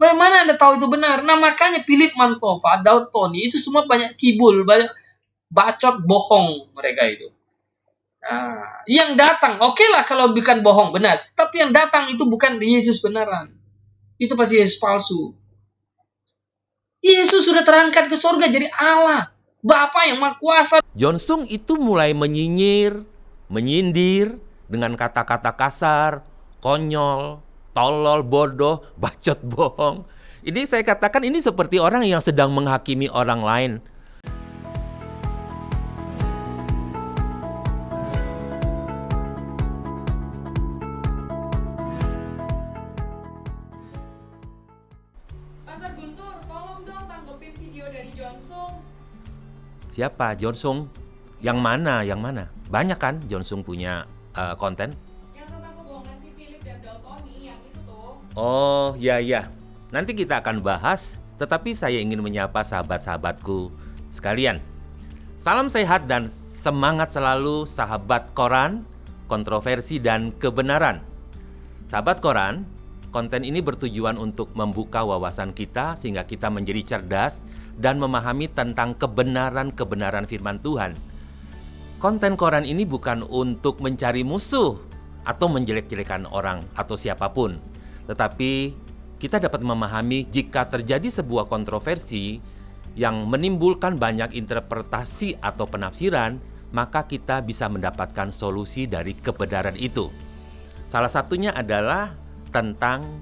Bagaimana Anda tahu itu benar? Nah, makanya Philip Mantova, Daud Tony itu semua banyak kibul, banyak bacot bohong mereka itu. Nah, yang datang, oke lah kalau bukan bohong benar, tapi yang datang itu bukan Yesus beneran. Itu pasti Yesus palsu. Yesus sudah terangkat ke surga jadi Allah, Bapa yang Maha Kuasa. John Sung itu mulai menyinyir, menyindir dengan kata-kata kasar, konyol, tolol, bodoh, bacot, bohong. Ini saya katakan ini seperti orang yang sedang menghakimi orang lain. Pastor Guntur, tolong dong tanggepin video dari John Sung. Siapa? John Sung? Yang mana? Yang mana? Banyak kan John Sung punya konten? Yang tentang kebohongan si Philip dan Daud Tony, yang itu tuh. Oh, ya. Nanti kita akan bahas, tetapi saya ingin menyapa sahabat-sahabatku sekalian. Salam sehat dan semangat selalu sahabat Koran, kontroversi dan kebenaran. Sahabat Koran, konten ini bertujuan untuk membuka wawasan kita sehingga kita menjadi cerdas dan memahami tentang kebenaran-kebenaran firman Tuhan. Konten Koran ini bukan untuk mencari musuh atau menjelek-jelekan orang atau siapapun, tetapi kita dapat memahami jika terjadi sebuah kontroversi yang menimbulkan banyak interpretasi atau penafsiran, maka kita bisa mendapatkan solusi dari kebenaran itu. Salah satunya adalah tentang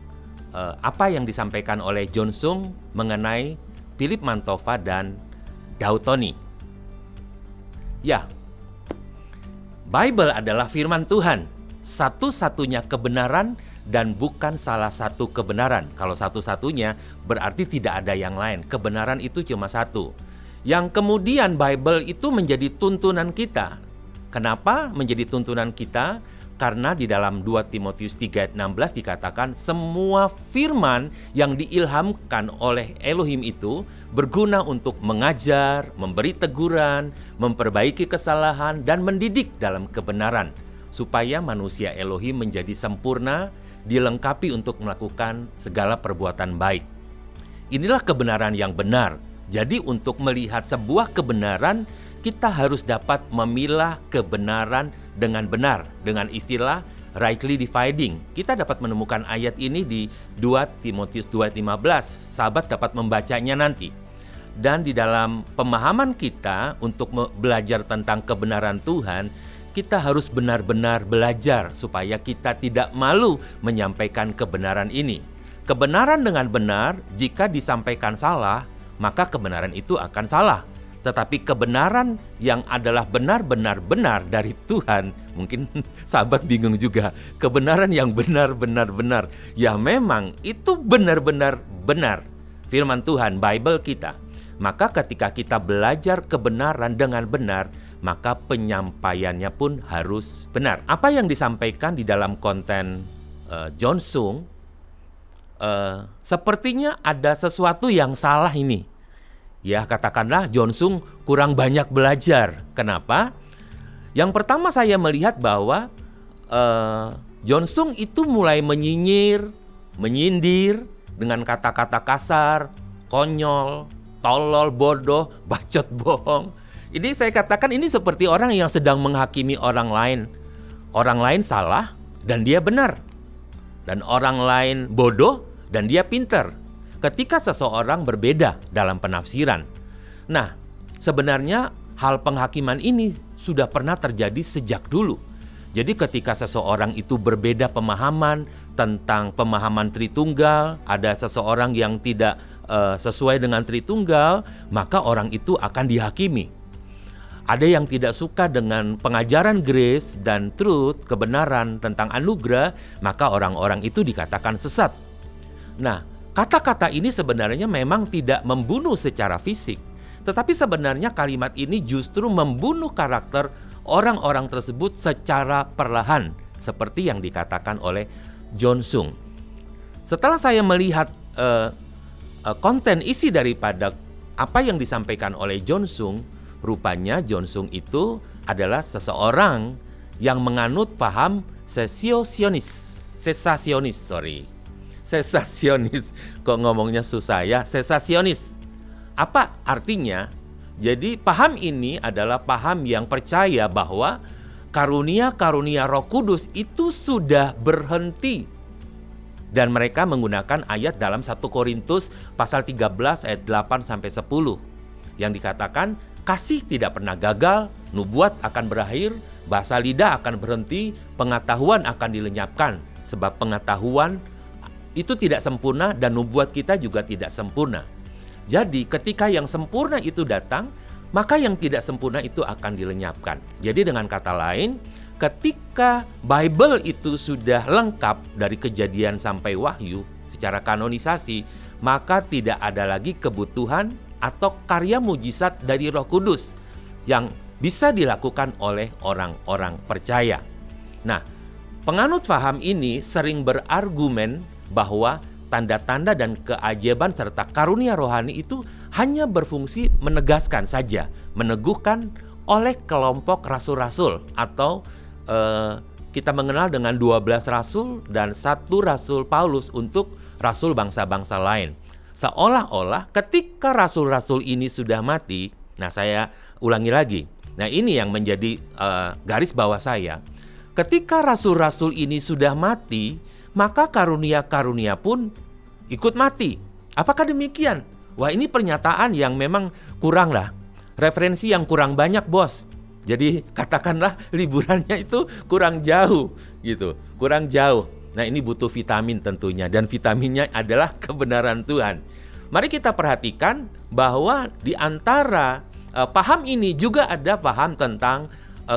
apa yang disampaikan oleh John Sung mengenai Philip Mantova dan Daud Tony. Ya, Bible adalah firman Tuhan, satu-satunya kebenaran dan bukan salah satu kebenaran. Kalau satu-satunya berarti tidak ada yang lain. Kebenaran itu cuma satu. Yang kemudian Bible itu menjadi tuntunan kita. Kenapa menjadi tuntunan kita? Karena di dalam 2 Timotius 3 ayat 16 dikatakan semua firman yang diilhamkan oleh Elohim itu berguna untuk mengajar, memberi teguran, memperbaiki kesalahan, dan mendidik dalam kebenaran, supaya manusia Elohim menjadi sempurna, dilengkapi untuk melakukan segala perbuatan baik. Inilah kebenaran yang benar. Jadi untuk melihat sebuah kebenaran, kita harus dapat memilah kebenaran dengan benar. Dengan istilah rightly dividing. Kita dapat menemukan ayat ini di 2 Timotius 2 ayat 15. Sahabat dapat membacanya nanti. Dan di dalam pemahaman kita untuk belajar tentang kebenaran Tuhan, kita harus benar-benar belajar supaya kita tidak malu menyampaikan kebenaran ini. Kebenaran dengan benar, jika disampaikan salah, maka kebenaran itu akan salah. Tetapi kebenaran yang adalah benar-benar benar dari Tuhan, mungkin sahabat bingung juga. Kebenaran yang benar-benar benar, ya memang itu benar-benar benar. Firman Tuhan, Bible kita. Maka ketika kita belajar kebenaran dengan benar, maka penyampaiannya pun harus benar. Apa yang disampaikan di dalam konten John Sung, sepertinya ada sesuatu yang salah ini. Ya, katakanlah John Sung kurang banyak belajar. Kenapa? Yang pertama saya melihat bahwa John Sung itu mulai menyinyir, menyindir dengan kata-kata kasar, konyol, tolol, bodoh, bacot, bohong. Ini saya katakan ini seperti orang yang sedang menghakimi orang lain. Orang lain salah dan dia benar. Dan orang lain bodoh dan dia pintar. Ketika seseorang berbeda dalam penafsiran. Nah, sebenarnya hal penghakiman ini sudah pernah terjadi sejak dulu. Jadi ketika seseorang itu berbeda pemahaman tentang pemahaman Tritunggal, ada seseorang yang tidak sesuai dengan Tritunggal, maka orang itu akan dihakimi. Ada yang tidak suka dengan pengajaran grace dan truth, kebenaran tentang anugerah, maka orang-orang itu dikatakan sesat. Nah, kata-kata ini sebenarnya memang tidak membunuh secara fisik, tetapi sebenarnya kalimat ini justru membunuh karakter orang-orang tersebut secara perlahan, seperti yang dikatakan oleh John Sung. Setelah saya melihat konten isi daripada apa yang disampaikan oleh John Sung, rupanya John Sung itu adalah seseorang yang menganut paham sesasionis. Sesasionis. Kok ngomongnya susah ya? Sesasionis. Apa artinya? Jadi paham ini adalah paham yang percaya bahwa karunia-karunia Roh Kudus itu sudah berhenti. Dan mereka menggunakan ayat dalam 1 Korintus pasal 13 ayat 8 sampai 10 yang dikatakan kasih tidak pernah gagal, nubuat akan berakhir, bahasa lidah akan berhenti, pengetahuan akan dilenyapkan. Sebab pengetahuan itu tidak sempurna dan nubuat kita juga tidak sempurna. Jadi ketika yang sempurna itu datang, maka yang tidak sempurna itu akan dilenyapkan. Jadi dengan kata lain, ketika Bible itu sudah lengkap dari Kejadian sampai Wahyu secara kanonisasi, maka tidak ada lagi kebutuhan atau karya mujizat dari Roh Kudus yang bisa dilakukan oleh orang-orang percaya. Nah, penganut faham ini sering berargumen bahwa tanda-tanda dan keajaiban serta karunia rohani itu hanya berfungsi menegaskan saja, meneguhkan oleh kelompok rasul-rasul atau kita mengenal dengan 12 rasul dan 1 rasul Paulus untuk rasul bangsa-bangsa lain. Seolah-olah ketika rasul-rasul ini sudah mati, nah saya ulangi lagi. Nah ini yang menjadi garis bawah saya. Ketika rasul-rasul ini sudah mati, maka karunia-karunia pun ikut mati. Apakah demikian? Wah ini pernyataan yang memang kurang lah. Referensi yang kurang banyak bos. Jadi katakanlah liburannya itu kurang jauh gitu. Kurang jauh. Nah ini butuh vitamin tentunya. Dan vitaminnya adalah kebenaran Tuhan. Mari kita perhatikan bahwa di antara paham ini juga ada paham tentang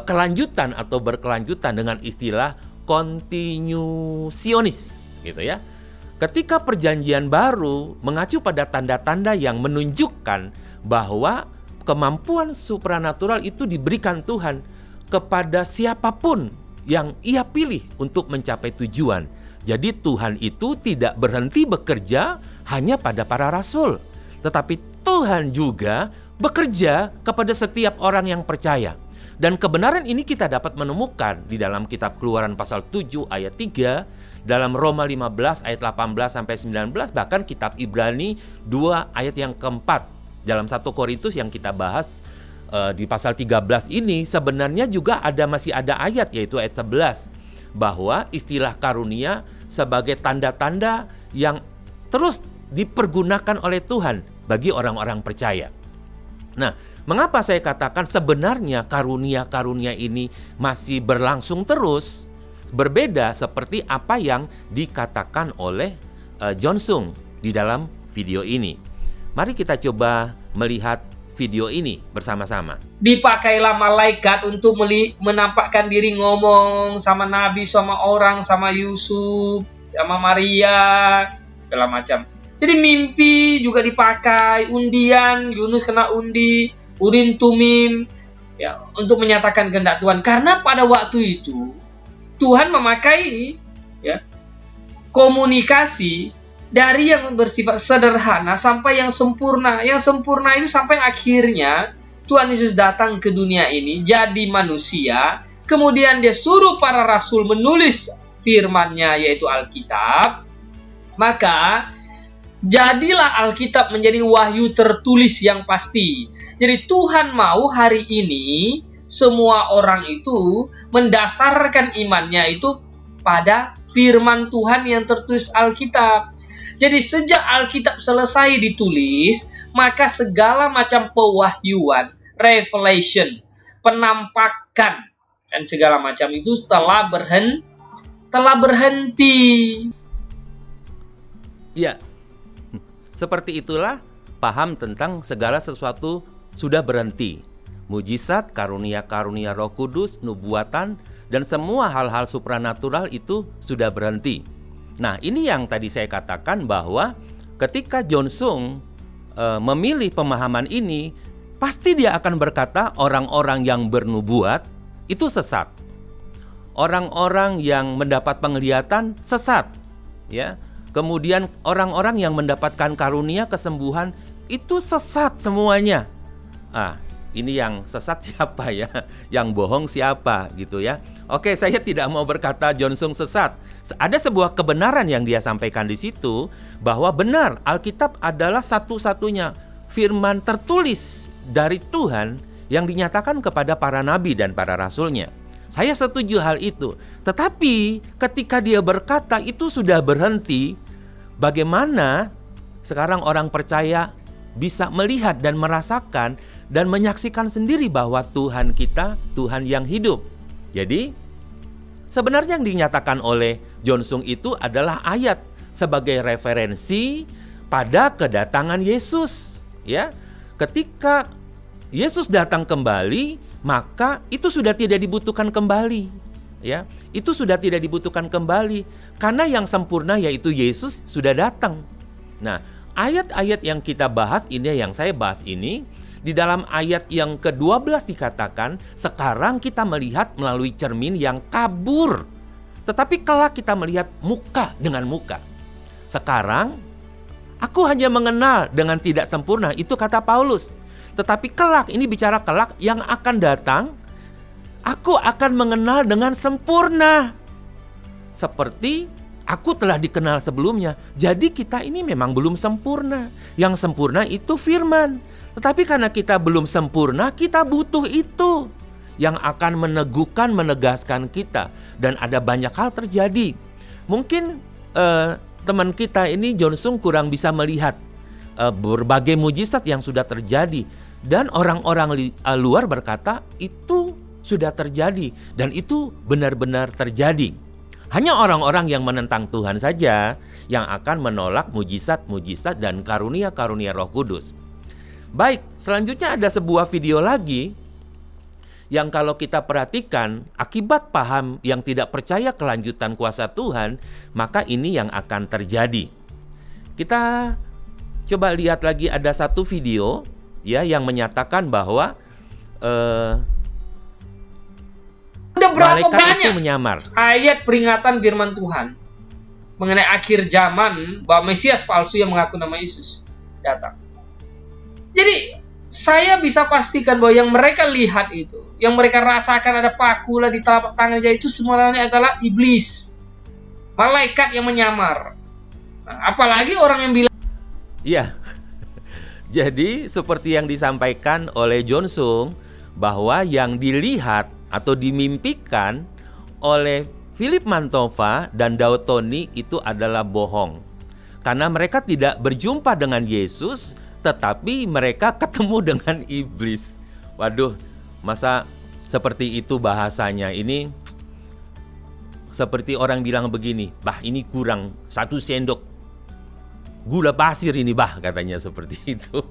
kelanjutan atau berkelanjutan dengan istilah kontinusionis gitu ya. Ketika perjanjian baru mengacu pada tanda-tanda yang menunjukkan bahwa kemampuan supranatural itu diberikan Tuhan kepada siapapun yang Ia pilih untuk mencapai tujuan. Jadi Tuhan itu tidak berhenti bekerja hanya pada para rasul, tetapi Tuhan juga bekerja kepada setiap orang yang percaya. Dan kebenaran ini kita dapat menemukan di dalam kitab Keluaran pasal 7 ayat 3, dalam Roma 15 ayat 18 sampai 19, bahkan kitab Ibrani 2 ayat yang keempat. Dalam 1 Korintus yang kita bahas di pasal 13 ini sebenarnya juga masih ada ayat yaitu ayat 11 bahwa istilah karunia sebagai tanda-tanda yang terus dipergunakan oleh Tuhan bagi orang-orang percaya. Nah, mengapa saya katakan sebenarnya karunia-karunia ini masih berlangsung terus? Berbeda seperti apa yang dikatakan oleh John Sung di dalam video ini. Mari kita coba melihat video ini bersama-sama. Dipakailah malaikat untuk menampakkan diri ngomong sama Nabi, sama orang, sama Yusuf, sama Maria, segala macam. Jadi mimpi juga dipakai, undian, Yunus kena undi, Urim Tumim, ya, untuk menyatakan kehendak Tuhan. Karena pada waktu itu Tuhan memakai ya, komunikasi dari yang bersifat sederhana sampai yang sempurna. Yang sempurna itu sampai akhirnya Tuhan Yesus datang ke dunia ini jadi manusia. Kemudian dia suruh para rasul menulis firman-Nya yaitu Alkitab. Maka jadilah Alkitab menjadi wahyu tertulis yang pasti. Jadi Tuhan mau hari ini semua orang itu mendasarkan imannya itu pada firman Tuhan yang tertulis Alkitab. Jadi sejak Alkitab selesai ditulis, maka segala macam pewahyuan, revelation, penampakan, dan segala macam itu telah berhenti. Ya, seperti itulah paham tentang segala sesuatu sudah berhenti. Mujizat, karunia-karunia Roh Kudus, nubuatan, dan semua hal-hal supranatural itu sudah berhenti. Nah, ini yang tadi saya katakan bahwa ketika John Sung memilih pemahaman ini, pasti dia akan berkata orang-orang yang bernubuat itu sesat. Orang-orang yang mendapat penglihatan sesat, ya. Kemudian orang-orang yang mendapatkan karunia kesembuhan itu sesat semuanya. ini yang sesat siapa ya, yang bohong siapa gitu ya. Oke, saya tidak mau berkata Johnson sesat. Ada sebuah kebenaran yang dia sampaikan di situ, bahwa benar Alkitab adalah satu-satunya firman tertulis dari Tuhan yang dinyatakan kepada para nabi dan para rasulnya. Saya setuju hal itu. Tetapi ketika dia berkata itu sudah berhenti, bagaimana sekarang orang percaya bisa melihat dan merasakan dan menyaksikan sendiri bahwa Tuhan kita Tuhan yang hidup. Jadi sebenarnya yang dinyatakan oleh Johnson itu adalah ayat sebagai referensi pada kedatangan Yesus, ya. Ketika Yesus datang kembali, maka itu sudah tidak dibutuhkan kembali, ya. Itu sudah tidak dibutuhkan kembali karena yang sempurna yaitu Yesus sudah datang. Nah, ayat-ayat yang kita bahas ini, yang saya bahas ini, di dalam ayat yang ke-12 dikatakan, sekarang kita melihat melalui cermin yang kabur, tetapi kelak kita melihat muka dengan muka. Sekarang, aku hanya mengenal dengan tidak sempurna, itu kata Paulus. Tetapi kelak, ini bicara kelak yang akan datang, aku akan mengenal dengan sempurna. Seperti aku telah dikenal sebelumnya. Jadi kita ini memang belum sempurna. Yang sempurna itu firman. Tetapi karena kita belum sempurna, kita butuh itu yang akan meneguhkan, menegaskan kita. Dan ada banyak hal terjadi. Mungkin teman kita ini Johnson kurang bisa melihat berbagai mujizat yang sudah terjadi. Dan orang-orang luar berkata itu sudah terjadi. Dan itu benar-benar terjadi. Hanya orang-orang yang menentang Tuhan saja yang akan menolak mujizat-mujizat dan karunia-karunia Roh Kudus. Baik, selanjutnya ada sebuah video lagi yang kalau kita perhatikan, akibat paham yang tidak percaya kelanjutan kuasa Tuhan, maka ini yang akan terjadi. Kita coba lihat lagi, ada satu video ya yang menyatakan bahwa udah berapa malaikat banyak itu menyamar. ayat peringatan firman Tuhan mengenai akhir zaman bahwa Mesias palsu yang mengaku nama Yesus datang. Jadi saya bisa pastikan bahwa yang mereka lihat itu, yang mereka rasakan ada paku lah di telapak tangannya, itu semuanya adalah iblis, malaikat yang menyamar. Nah, apalagi orang yang bilang, iya. Jadi seperti yang disampaikan oleh Johnson, bahwa yang dilihat atau dimimpikan oleh Philip Mantova dan Daud Tony itu adalah bohong. Karena mereka tidak berjumpa dengan Yesus, tetapi mereka ketemu dengan iblis. Waduh, masa seperti itu bahasanya? Ini seperti orang bilang begini, bah ini kurang 1 sendok gula pasir ini bah, katanya seperti itu.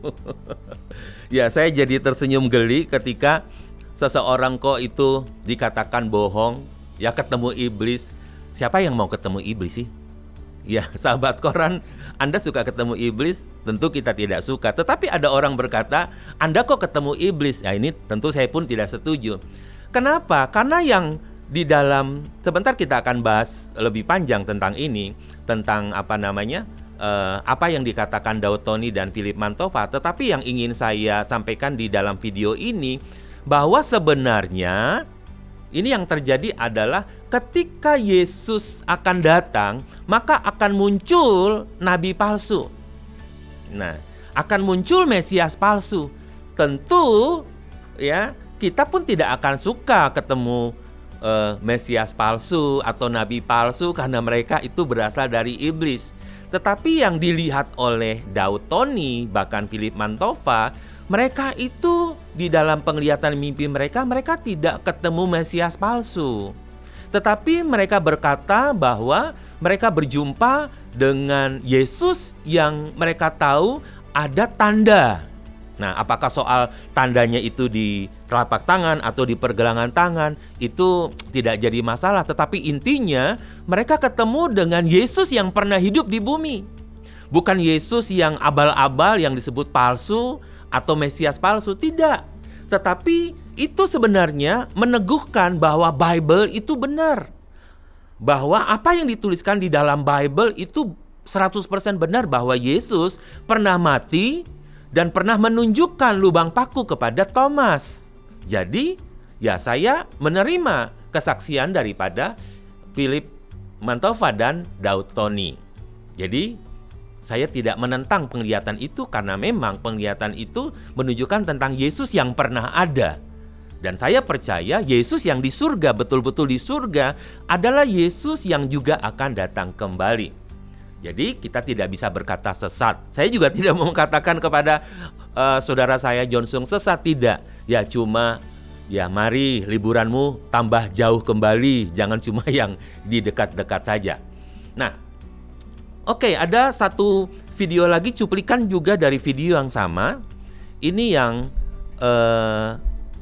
Ya, saya jadi tersenyum geli ketika seseorang kok itu dikatakan bohong, ya ketemu iblis. Siapa yang mau ketemu iblis sih? Ya, sahabat koran, Anda suka ketemu iblis? Tentu kita tidak suka. Tetapi ada orang berkata, Anda kok ketemu iblis? Ya, ini tentu saya pun tidak setuju. Kenapa? Karena yang di dalam, sebentar kita akan bahas lebih panjang tentang ini, tentang apa yang dikatakan Daud Tony dan Philip Mantova. Tetapi yang ingin saya sampaikan di dalam video ini, bahwa sebenarnya ini yang terjadi adalah ketika Yesus akan datang, maka akan muncul nabi palsu. Nah, akan muncul Mesias palsu. Tentu ya, kita pun tidak akan suka ketemu Mesias palsu atau nabi palsu karena mereka itu berasal dari iblis. Tetapi yang dilihat oleh Daud Tony, bahkan Philip Mantova, mereka itu di dalam penglihatan mimpi mereka tidak ketemu Mesias palsu. Tetapi mereka berkata bahwa mereka berjumpa dengan Yesus yang mereka tahu ada tanda. Nah, apakah soal tandanya itu di telapak tangan atau di pergelangan tangan, itu tidak jadi masalah. Tetapi intinya mereka ketemu dengan Yesus yang pernah hidup di bumi. Bukan Yesus yang abal-abal yang disebut palsu atau Mesias palsu, tidak. Tetapi itu sebenarnya meneguhkan bahwa Bible itu benar. Bahwa apa yang dituliskan di dalam Bible itu 100% benar, bahwa Yesus pernah mati dan pernah menunjukkan lubang paku kepada Thomas. Jadi, ya saya menerima kesaksian daripada Philip Mantova dan Daud Tony. Jadi, saya tidak menentang penglihatan itu karena memang penglihatan itu menunjukkan tentang Yesus yang pernah ada. Dan saya percaya Yesus yang di surga, betul-betul di surga, adalah Yesus yang juga akan datang kembali. Jadi kita tidak bisa berkata sesat. Saya juga tidak mau mengatakan kepada saudara saya John Sung sesat, tidak. Ya cuma, ya mari liburanmu tambah jauh kembali, jangan cuma yang di dekat-dekat saja. Nah, oke, ada satu video lagi, cuplikan juga dari video yang sama. Ini yang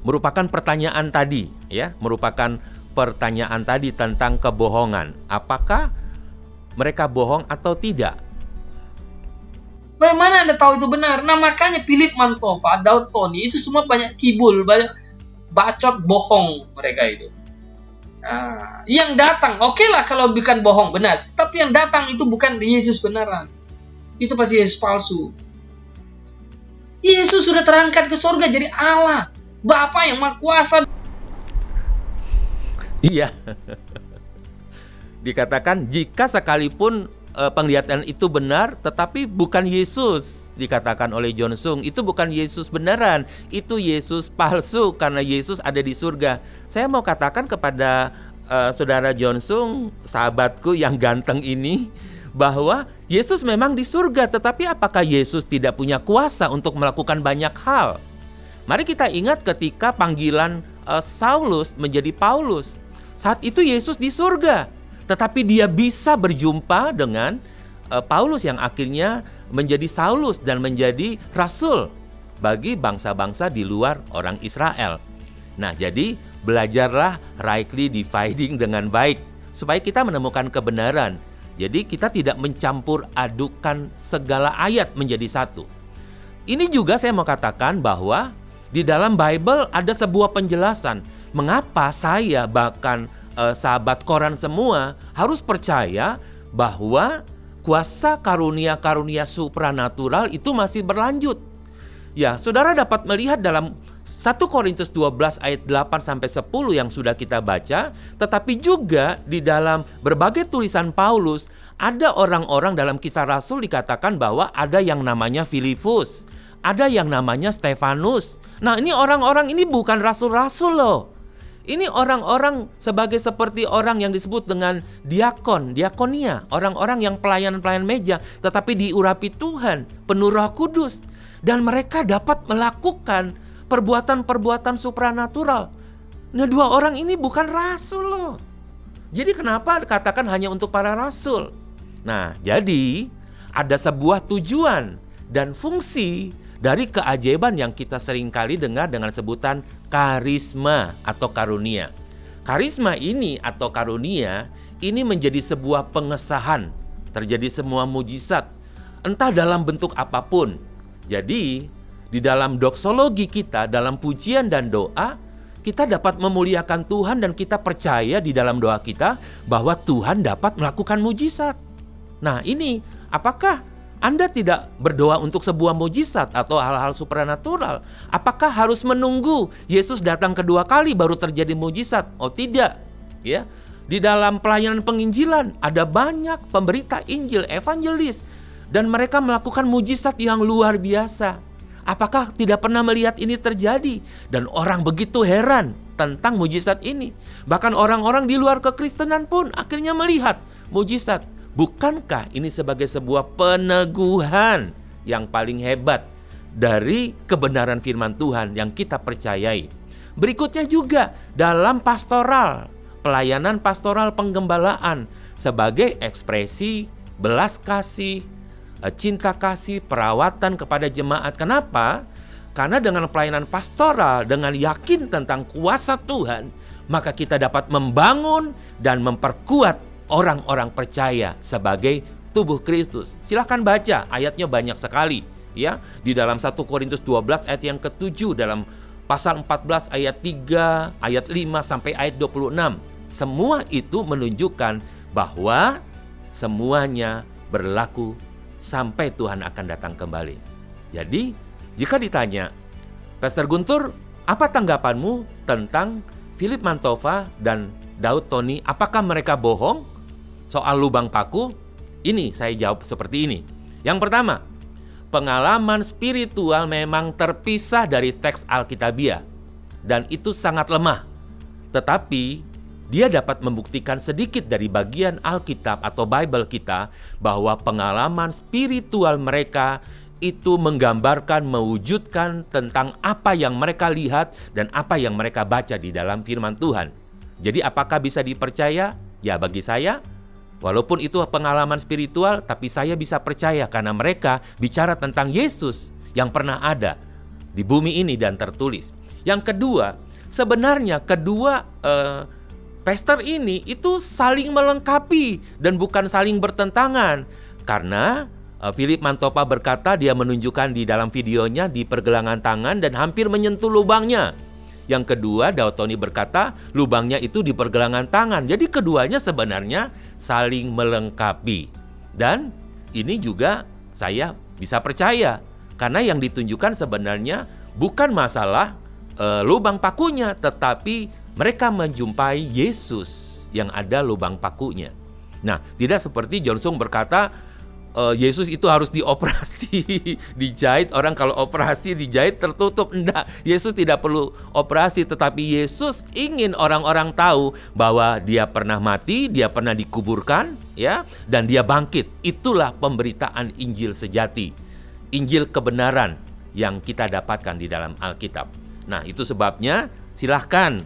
merupakan pertanyaan tadi, ya, merupakan pertanyaan tadi tentang kebohongan. Apakah mereka bohong atau tidak? Bagaimana Anda tahu itu benar? Nah, makanya Philip Mantova, Daud Tony itu semua banyak kibul, banyak bacot bohong mereka itu. Nah, yang datang, oke lah kalau bukan bohong benar, tapi yang datang itu bukan Yesus beneran. Itu pasti Yesus palsu. Yesus sudah terangkat ke surga jadi Allah, Bapa yang Maha Kuasa. Iya. Dikatakan jika sekalipun penglihatan itu benar, tetapi bukan Yesus. Dikatakan oleh John Sung, itu bukan Yesus beneran, itu Yesus palsu karena Yesus ada di surga. Saya mau katakan kepada saudara John Sung, sahabatku yang ganteng ini, bahwa Yesus memang di surga, tetapi apakah Yesus tidak punya kuasa untuk melakukan banyak hal? Mari kita ingat ketika panggilan Saulus menjadi Paulus. Saat itu Yesus di surga, tetapi dia bisa berjumpa dengan Paulus yang akhirnya menjadi Saulus dan menjadi rasul bagi bangsa-bangsa di luar orang Israel. Nah, jadi belajarlah rightly dividing dengan baik supaya kita menemukan kebenaran. Jadi kita tidak mencampur adukan segala ayat menjadi satu. Ini juga saya mau katakan bahwa di dalam Bible ada sebuah penjelasan mengapa saya bahkan sahabat koran semua harus percaya bahwa kuasa karunia-karunia supranatural itu masih berlanjut. Ya, saudara dapat melihat dalam 1 Korintus 12 ayat 8 sampai 10 yang sudah kita baca, tetapi juga di dalam berbagai tulisan Paulus ada orang-orang dalam Kisah Rasul dikatakan bahwa ada yang namanya Filipus, ada yang namanya Stefanus. Nah, ini orang-orang ini bukan rasul-rasul loh. Ini orang-orang seperti orang yang disebut dengan diakon, diakonia, orang-orang yang pelayan-pelayan meja, tetapi diurapi Tuhan, penuh Roh Kudus, dan mereka dapat melakukan perbuatan-perbuatan supranatural. Nah, dua orang ini bukan rasul loh. Jadi kenapa katakan hanya untuk para rasul? Nah, jadi ada sebuah tujuan dan fungsi dari keajaiban yang kita seringkali dengar dengan sebutan karisma atau karunia. Karisma ini atau karunia ini menjadi sebuah pengesahan, terjadi semua mujizat, entah dalam bentuk apapun. Jadi, di dalam doksologi kita, dalam pujian dan doa, kita dapat memuliakan Tuhan dan kita percaya di dalam doa kita bahwa Tuhan dapat melakukan mujizat. Nah, ini apakah Anda tidak berdoa untuk sebuah mujizat atau hal-hal supranatural? Apakah harus menunggu Yesus datang kedua kali baru terjadi mujizat? Oh tidak, ya. Di dalam pelayanan penginjilan ada banyak pemberita Injil, evangelis, dan mereka melakukan mujizat yang luar biasa. Apakah tidak pernah melihat ini terjadi? Dan orang begitu heran tentang mujizat ini. Bahkan orang-orang di luar kekristenan pun akhirnya melihat mujizat. Bukankah ini sebagai sebuah peneguhan yang paling hebat dari kebenaran firman Tuhan yang kita percayai? Berikutnya juga dalam pastoral, pelayanan pastoral penggembalaan sebagai ekspresi belas kasih, cinta kasih, perawatan kepada jemaat. Kenapa? Karena dengan pelayanan pastoral, dengan yakin tentang kuasa Tuhan, maka kita dapat membangun dan memperkuat orang-orang percaya sebagai tubuh Kristus. Silahkan baca, ayatnya banyak sekali, ya. Di dalam 1 Korintus 12 ayat yang ke-7, dalam pasal 14 ayat 3, ayat 5 sampai ayat 26. Semua itu menunjukkan bahwa semuanya berlaku sampai Tuhan akan datang kembali. Jadi, Jika ditanya, Pastor Guntur, apa tanggapanmu tentang Philip Mantova dan Daud Tony? Apakah mereka bohong soal lubang paku? Ini saya jawab seperti ini. Yang pertama, pengalaman spiritual memang terpisah dari teks Alkitabiah, dan itu sangat lemah. Tetapi dia dapat membuktikan sedikit dari bagian Alkitab atau Bible kita bahwa pengalaman spiritual mereka itu menggambarkan, mewujudkan tentang apa yang mereka lihat dan apa yang mereka baca di dalam firman Tuhan. Jadi apakah bisa dipercaya? Ya, bagi saya, walaupun itu pengalaman spiritual, tapi saya bisa percaya karena mereka bicara tentang Yesus yang pernah ada di bumi ini dan tertulis. Yang kedua, sebenarnya kedua pastor ini itu saling melengkapi dan bukan saling bertentangan. Karena Philip Mantova berkata dia menunjukkan di dalam videonya di pergelangan tangan dan hampir menyentuh lubangnya. Yang kedua, Daud Tony berkata lubangnya itu di pergelangan tangan. Jadi keduanya sebenarnya saling melengkapi. Dan ini juga saya bisa percaya karena yang ditunjukkan sebenarnya bukan masalah lubang pakunya, tetapi mereka menjumpai Yesus yang ada lubang pakunya. Nah, tidak seperti John Sung berkata Yesus itu harus dioperasi, dijahit. Orang kalau operasi dijahit tertutup. Enggak, Yesus tidak perlu operasi, tetapi Yesus ingin orang-orang tahu bahwa dia pernah mati, dia pernah dikuburkan, ya, dan dia bangkit. Itulah pemberitaan Injil sejati, Injil kebenaran yang kita dapatkan di dalam Alkitab. Nah, itu sebabnya silahkan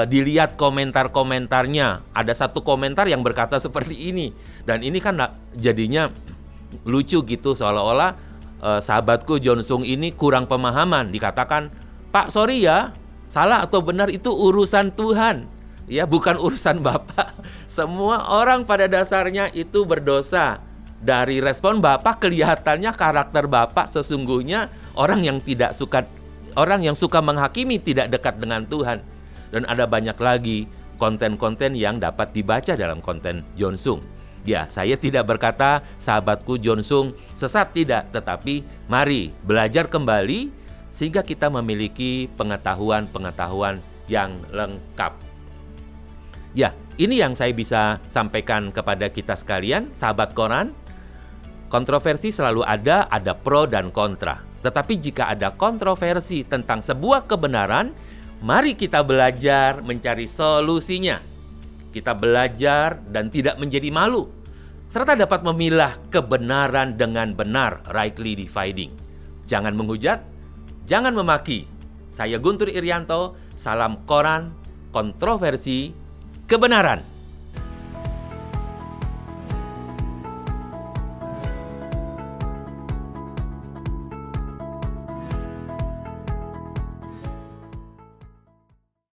dilihat komentar-komentarnya. Ada satu komentar yang berkata seperti ini, dan ini kan jadinya lucu gitu, seolah-olah sahabatku John Sung ini kurang pemahaman. Dikatakan, Pak sorry ya, salah atau benar itu urusan Tuhan, ya, bukan urusan Bapak. Semua orang pada dasarnya itu berdosa. Dari respon Bapak kelihatannya karakter Bapak sesungguhnya orang yang suka menghakimi, tidak dekat dengan Tuhan. Dan ada banyak lagi konten-konten yang dapat dibaca dalam konten John Sung. Ya, saya tidak berkata sahabatku John Sung sesat, tidak, tetapi mari belajar kembali sehingga kita memiliki pengetahuan-pengetahuan yang lengkap. Ya, ini yang saya bisa sampaikan kepada kita sekalian, sahabat Koran. Kontroversi selalu ada pro dan kontra. Tetapi jika ada kontroversi tentang sebuah kebenaran, mari kita belajar mencari solusinya. Kita belajar dan tidak menjadi malu, serta dapat memilah kebenaran dengan benar, rightly dividing. Jangan menghujat, jangan memaki. Saya Guntur Irianto, salam Koran, kontroversi, kebenaran.